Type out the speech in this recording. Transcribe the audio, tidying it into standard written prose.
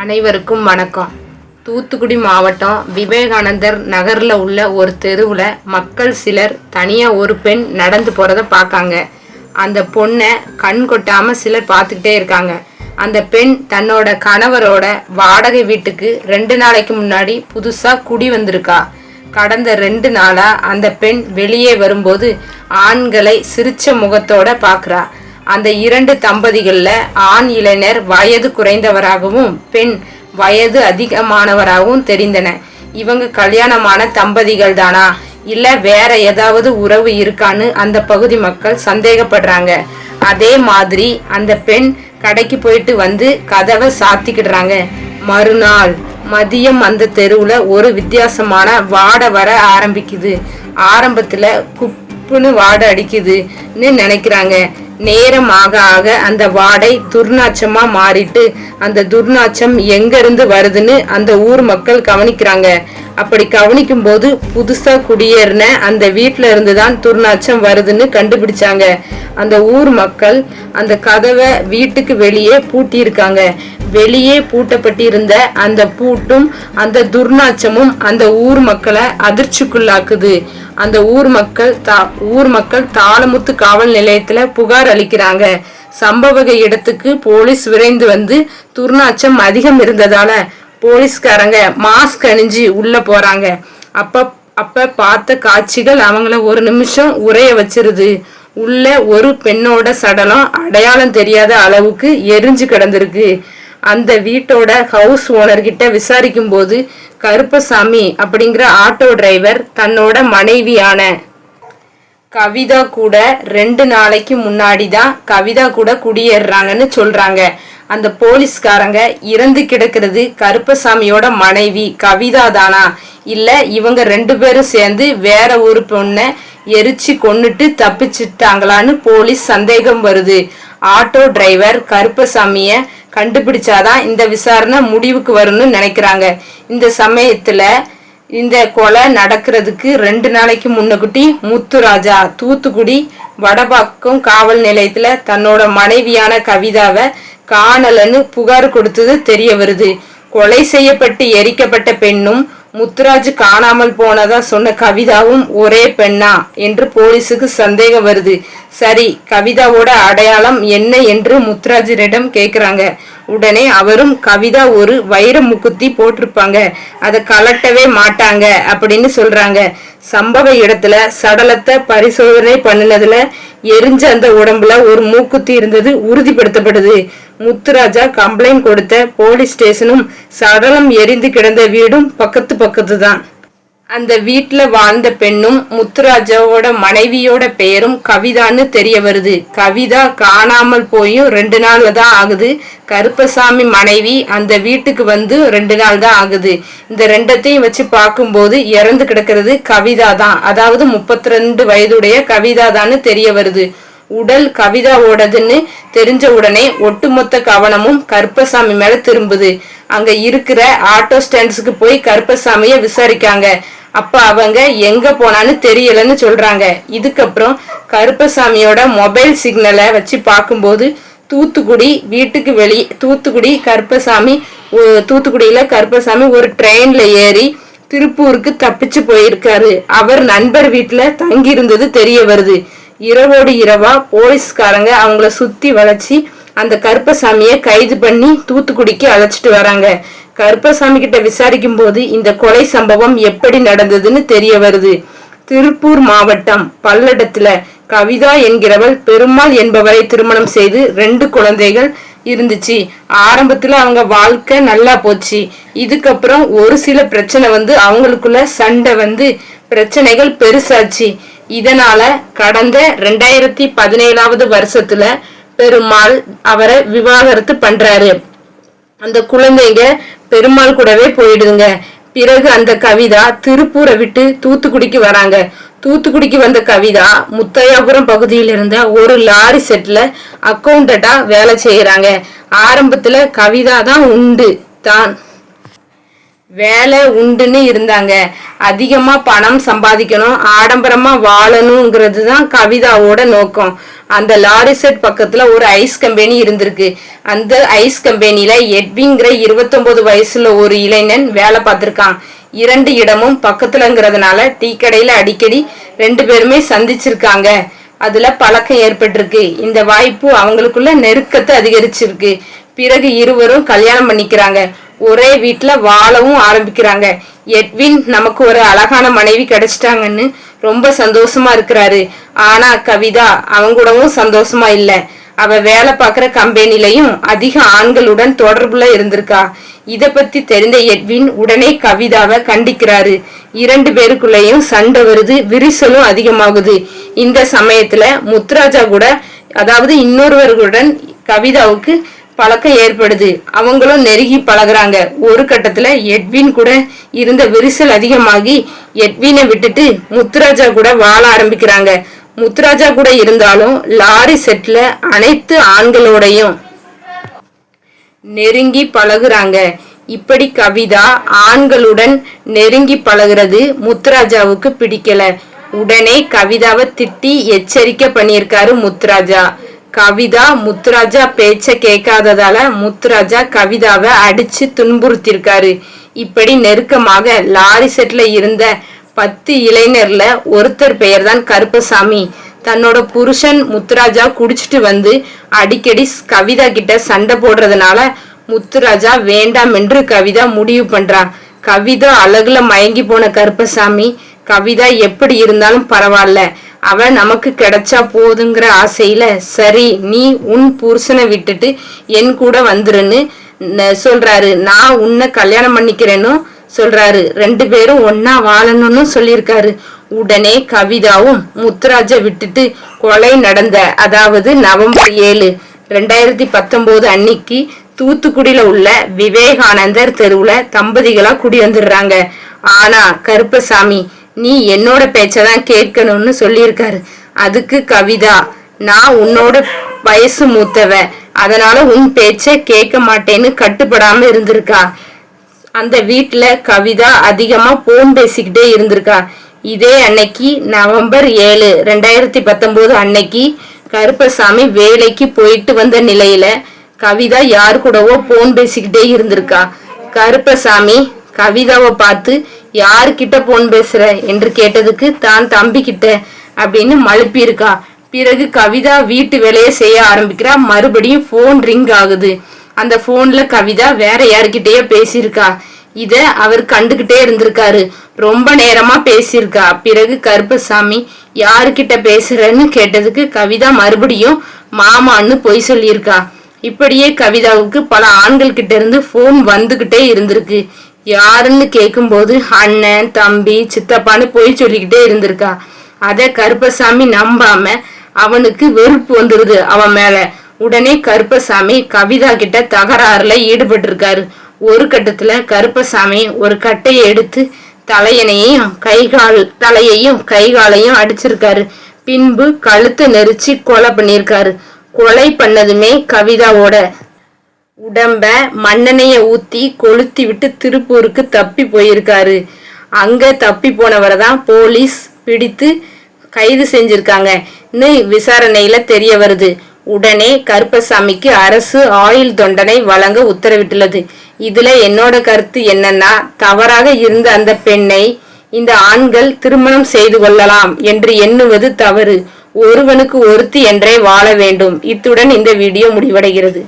அனைவருக்கும் வணக்கம். தூத்துக்குடி மாவட்டம் விவேகானந்தர் நகரில் உள்ள ஒரு தெருவில் மக்கள் சிலர் தனியாக ஒரு பெண் நடந்து போகிறத பார்க்காங்க. அந்த பொண்ணை கண் கொட்டாமல் சிலர் பார்த்துக்கிட்டே இருக்காங்க. அந்த பெண் தன்னோட கணவரோட வாடகை வீட்டுக்கு 2 நாளைக்கு முன்னாடி புதுசாக குடி வந்திருக்கா. கடந்த 2 நாளாக அந்த பெண் வெளியே வரும்போது ஆண்களை சிரிச்ச முகத்தோட பார்க்குறா. அந்த 2 தம்பதிகளில் ஆண் இளைஞர் வயது குறைந்தவராகவும் பெண் வயது அதிகமானவராகவும் தெரிந்தன. இவங்க கல்யாணமான தம்பதிகள் தானா இல்லை வேற ஏதாவது உறவு இருக்கான்னு அந்த பகுதி மக்கள் சந்தேகப்படுறாங்க. அதே மாதிரி அந்த பெண் கடைக்கு போயிட்டு வந்து கதவை சாத்திக்கிடுறாங்க. மறுநாள் மதியம் அந்த தெருவில் ஒரு வித்தியாசமான வாடை வர ஆரம்பிக்குது. ஆரம்பத்தில் குப்புன்னு வாடை அடிக்குதுன்னு நினைக்கிறாங்க. நேரம் ஆக ஆக அந்த வாடை துர்நாற்றமா மாறிட்டு அந்த துர்நாற்றம் எங்க இருந்து வருதுன்னு அந்த ஊர் மக்கள் கவனிக்கிறாங்க. அப்படி கவனிக்கும் போது புதுசா குடியேறின அந்த வீட்டுல இருந்துதான் துர்நாற்றம் வருதுன்னு கண்டுபிடிச்சாங்க. அந்த ஊர் மக்கள் அந்த கதவை வீட்டுக்கு வெளியே பூட்டியிருக்காங்க. வெளியே பூட்டப்பட்டிருந்த அந்த பூட்டும் அந்த துர்நாற்றமும் அந்த ஊர் மக்களை அதிர்ச்சிக்குள்ளாக்குது. அந்த ஊர் மக்கள் தாளமுத்து காவல் நிலையத்துல புகார் அளிக்கிறாங்க. சம்பவ இடத்துக்கு போலீஸ் விரைந்து வந்து துர்நாற்றம் அதிகம் இருந்ததால போலீஸ்காரங்க மாஸ்க் அணிஞ்சு உள்ள போறாங்க. அப்ப பார்த்த காட்சிகள் அவங்கள ஒரு நிமிஷம் உரைய வச்சிருது. உள்ள ஒரு பெண்ணோட சடலம் அடையாளம் தெரியாத அளவுக்கு எரிஞ்சு கிடந்திருக்கு. அந்த வீட்டோட ஹவுஸ் ஓனர் கிட்ட விசாரிக்கும் போது கருப்பசாமி அப்படிங்கிற ஆட்டோ டிரைவர் தன்னோட மனைவியான கவிதா கூட 2 நாளைக்கு முன்னாடி தான் கவிதா கூட குடியேறாங்கன்னு சொல்றாங்க. அந்த போலீஸ்காரங்க இறந்து கிடக்கிறது கருப்பசாமியோட மனைவி கவிதா தானா இல்ல இவங்க 2 பேரும் சேர்ந்து வேற ஒரு பொண்ணை எரிச்சு கொன்னுட்டு தப்பிச்சிட்டாங்களான்னு போலீஸ் சந்தேகம் வருது. ஆட்டோ டிரைவர் கருப்பசாமிய கண்டுபிடிச்சாதான் இந்த விசாரணை முடிவுக்கு வரும்னு நினைக்கிறாங்க. இந்த சமயத்துல இந்த கொலை நடக்கிறதுக்கு 2 நாளைக்கு முன்னகுட்டி முத்துராஜா தூத்துக்குடி வடபாக்கம் காவல் நிலையத்துல தன்னோட மனைவியான கவிதாவை காணலன்னு புகார் கொடுத்தது தெரிய வருது. கொலை செய்யப்பட்டு எரிக்கப்பட்ட பெண்ணும் முத்துராஜ் காணாமல் போனதா சொன்ன கவிதாவும் ஒரே பெண்ணா என்று போலீஸுக்கு சந்தேகம் வருது. சரி, கவிதாவோட அடையாளம் என்ன என்று முத்துராஜரிடம் கேக்குறாங்க. உடனே அவரும் கவிதா ஒரு வைர முக்குத்தி போட்டிருப்பாங்க, அதை கலட்டவே மாட்டாங்க அப்படின்னு சொல்றாங்க. சம்பவ இடத்துல சடலத்தை பரிசோதனை பண்ணினதுல எரிஞ்ச அந்த உடம்புல ஒரு மூக்குத்தி இருந்தது உறுதிப்படுத்தப்படுது. முத்துராஜா கம்ப்ளைண்ட் கொடுத்த போலீஸ் ஸ்டேஷனும் சடலம் எரிந்து கிடந்த வீடும் பக்கத்து தான். அந்த வீட்டுல வாழ்ந்த பெண்ணும் முத்துராஜாவோட மனைவியோட பெயரும் கவிதான்னு தெரிய வருது. கவிதா காணாமல் போயும் 2 நாள் தான் ஆகுது. கருப்பசாமி மனைவி அந்த வீட்டுக்கு வந்து 2 நாள் தான் ஆகுது. இந்த 2த்தையும் வச்சு பார்க்கும்போது இறந்து கிடக்கிறது கவிதா தான், அதாவது 32 வயதுடைய கவிதா தான்னு தெரிய வருது. உடல் கவிதாவோடதுன்னு தெரிஞ்ச உடனே ஒட்டுமொத்த கவனமும் கருப்பசாமி மேல திரும்புது. அங்க இருக்கிற ஆட்டோ ஸ்டாண்ட்ஸுக்கு போய் கருப்பசாமிய விசாரிக்காங்க. அப்ப அவங்க எங்க போனான்னு தெரியலன்னு சொல்றாங்க. இதுக்கப்புறம் கருப்பசாமியோட மொபைல் சிக்னலை வச்சு பார்க்கும்போது தூத்துக்குடியில கருப்பசாமி ஒரு ட்ரெயின்ல ஏறி திருப்பூருக்கு தப்பிச்சு போயிருக்காரு. அவர் நண்பர் வீட்டுல தங்கி இருந்தது தெரிய வருது. இரவோடு இரவா போலீஸ்காரங்க அவங்கள சுத்தி வளைச்சி அந்த கருப்பசாமிய கைது பண்ணி தூத்துக்குடிக்கு அழைச்சிட்டு வராங்க. கருப்பசாமி கிட்ட விசாரிக்கும் போது இந்த கொலை சம்பவம் எப்படி நடந்ததுன்னு தெரிய வருது. திருப்பூர் மாவட்டம் பல்லடத்துல கவிதா என்கிறவள் பெருமாள் என்பவரை திருமணம் செய்து 2 குழந்தைகள் இருந்துச்சு. ஆரம்பத்துல அவங்க வாழ்க்கை நல்லா போச்சு. இதுக்கப்புறம் ஒரு சில பிரச்சனை வந்து அவங்களுக்குள்ள சண்டை வந்து பிரச்சனைகள் பெருசாச்சு. இதனால கடந்த 2017 வருஷத்துல பெருமாள் அவரை விவாகரத்து பண்றாரு. அந்த குழந்தைங்க பெருமாள் கூடவே போயிடுதுங்க. பிறகு அந்த கவிதா திருப்பூரை விட்டு தூத்துக்குடிக்கு வராங்க. தூத்துக்குடிக்கு வந்த கவிதா முத்தையாபுரம் பகுதியில் இருந்த ஒரு லாரி செட்ல அக்கௌண்டண்டா வேலை செய்யறாங்க. ஆரம்பத்துல கவிதா தான் உண்டு தான் வேலை உண்டுன்னு இருந்தாங்க. அதிகமா பணம் சம்பாதிக்கணும், ஆடம்பரமா வாழணுங்கிறது தான் கவிதாவோட நோக்கம். அந்த லாரி செட் பக்கத்துல ஒரு ஐஸ் கம்பெனி இருந்திருக்கு. அந்த ஐஸ் கம்பெனில எட்வின்கிற 29 வயசுல ஒரு இளைஞன் வேலை பார்த்திருக்கான். 2 இடமும் பக்கத்துலங்கிறதுனால டீ கடையில அடிக்கடி 2 பேருமே சந்திச்சிருக்காங்க. அதுல பழக்கம் ஏற்பட்டிருக்கு. இந்த வாய்ப்பு அவங்களுக்குள்ள நெருக்கத்தை அதிகரிச்சிருக்கு. பிறகு இருவரும் கல்யாணம் பண்ணிக்கிறாங்க. ஒரே வீட்டுல வாழவும் ஆரம்பிக்கிறாங்க. எட்வின் நமக்கு ஒரு அழகான மனைவி கிடைச்சிட்டாங்கன்னு ரொம்ப சந்தோஷமா இருக்கிறாரு. ஆனா கவிதா அவங்கூடவும் சந்தோஷமா இல்ல. அவ வேலை பார்க்குற கம்பெனிலையும் அதிக ஆண்களுடன் தொடர்புல இருந்திருக்கா. இத பத்தி தெரிந்த எட்வின் உடனே கவிதாவை கண்டிக்கிறாரு. 2 பேருக்குள்ளேயும் சண்டை வருது, விரிசலும் அதிகமாகுது. இந்த சமயத்துல முத்துராஜா கூட, அதாவது இன்னொருவர்களுடன் கவிதாவுக்கு பழக்கம் ஏற்படுது. அவங்களும் நெருங்கி பழகுறாங்க. ஒரு கட்டத்துல எட்வின் கூட இருந்த விரிசல் அதிகமாகி எட்வினை விட்டுட்டு முத்துராஜா கூட வாழ ஆரம்பிக்கிறாங்க. முத்துராஜா கூட இருந்தாலும் லாரி செட்ல அனைத்து ஆண்களோடையும் நெருங்கி பழகுறாங்க. இப்படி கவிதா ஆண்களுடன் நெருங்கி பழகுறது முத்துராஜாவுக்கு பிடிக்கல. உடனே கவிதாவை திட்டி எச்சரிக்கை பண்ணியிருக்காரு முத்துராஜா. கவிதா முத்துராஜா பேச்ச கேட்காததால முத்துராஜா கவிதாவை அடிச்சு துன்புறுத்திருக்காரு. இப்படி நெருக்கமாக லாரி செட்ல இருந்த 10 இளைஞர்ல ஒருத்தர் பெயர் தான் கருப்பசாமி. தன்னோட புருஷன் முத்துராஜா குடிச்சிட்டு வந்து அடிக்கடி கவிதா கிட்ட சண்டை போடுறதுனால முத்துராஜா வேண்டாம் என்று கவிதா முடிவு பண்றா. கவிதா அழகுல மயங்கி போன கருப்பசாமி, கவிதா எப்படி இருந்தாலும் பரவாயில்ல, அவ நமக்கு கிடைச்சா போதுங்கிற ஆசையில சரி நீ உன் புருஷனை விட்டுட்டு என் கூட வந்துருன்னு சொல்றாரு. நான் உன்னை கல்யாணம் பண்ணிக்கிறேன்னு சொல்றாரு. 2 பேரும் ஒன்னா வாழணும்னு சொல்லியிருக்காரு. உடனே கவிதாவும் முத்துராஜை விட்டுட்டு கொலை நடந்த, அதாவது நவம்பர் 7, 2019 அன்னைக்கு தூத்துக்குடியில உள்ள விவேகானந்தர் தெருவுல தம்பதிகளா குடி வந்துடுறாங்க. ஆனா கருப்பசாமி, நீ என்னோட பேச்சதான் கேட்கணும்னு சொல்லியிருக்காரு. அதுக்கு கவிதா, நான் உன்னோட வயசு மூத்தவ, அதனால உன் பேச்ச கேட்க மாட்டேன்னு கட்டுப்படாம இருந்திருக்கா. அந்த வீட்டுல கவிதா அதிகமா போன் பேசிக்கிட்டே இருந்திருக்கா. இதே அன்னைக்கு நவம்பர் 7, 2019 அன்னைக்கு கருப்பசாமி வேலைக்கு போயிட்டு வந்த நிலையில கவிதா யாரு கூடவோ போன் பேசிக்கிட்டே இருந்திருக்கா. கருப்பசாமி கவிதாவை பார்த்து யாருக்கிட்ட போன் பேசுற என்று கேட்டதுக்கு தான் தம்பி கிட்ட அப்படின்னு மழுப்பியிருக்கா. பிறகு கவிதா வீட்டு வேலையை செய்ய ஆரம்பிக்கிறா. மறுபடியும் போன் ரிங் ஆகுது. அந்த போன்ல கவிதா வேற யாருக்கிட்டயோ பேசியிருக்கா. இத அவர் கண்டுகிட்டே இருந்திருக்காரு. ரொம்ப நேரமா பேசியிருக்கா. பிறகு கருப்பசாமி யாருக்கிட்ட பேசுறன்னு கேட்டதுக்கு கவிதா மறுபடியும் மாமான்னு பொய் சொல்லியிருக்கா. இப்படியே கவிதாவுக்கு பல ஆண்கள் கிட்ட இருந்து போன் வந்துகிட்டே இருந்திருக்கு. யாருன்னு கேட்கும்போது அண்ணன், தம்பி, சித்தப்பான்னு பொய் சொல்லிக்கிட்டே இருந்திருக்கா. அத கருப்பசாமி நம்பாம அவனுக்கு வெறுப்பு வந்துருது அவன் மேல. உடனே கருப்பசாமி கவிதா கிட்ட தகராறுல ஈடுபட்டிருக்காரு. ஒரு கட்டத்துல கருப்பசாமி ஒரு கட்டையை எடுத்து தலையையும் கைகாலையும் அடிச்சிருக்காரு. பின்பு கழுத்தை நெரிச்சு கொலை பண்ணிருக்காரு. கொலை பண்ணதுமே கவிதாவோட உடம்ப மண்ணெண்ணெய ஊத்தி கொளுத்தி விட்டு திருப்பூருக்கு தப்பி போயிருக்காரு. அங்க தப்பி போனவரை தான் போலீஸ் பிடித்து கைது செஞ்சிருக்காங்கன்னு விசாரணையில தெரிய வருது. உடனே கருப்பசாமிக்கு அரசு ஆயுள் தண்டனை வழங்க உத்தரவிட்டுள்ளது. இதுல என்னோட கருத்து என்னன்னா, தவறாக இருந்த அந்த பெண்ணை இந்த ஆண்கள் திருமணம் செய்து கொள்ளலாம் என்று எண்ணுவது தவறு. ஒருவனுக்கு ஒருத்தி என்றே வாழ வேண்டும். இத்துடன் இந்த வீடியோ முடிவடைகிறது.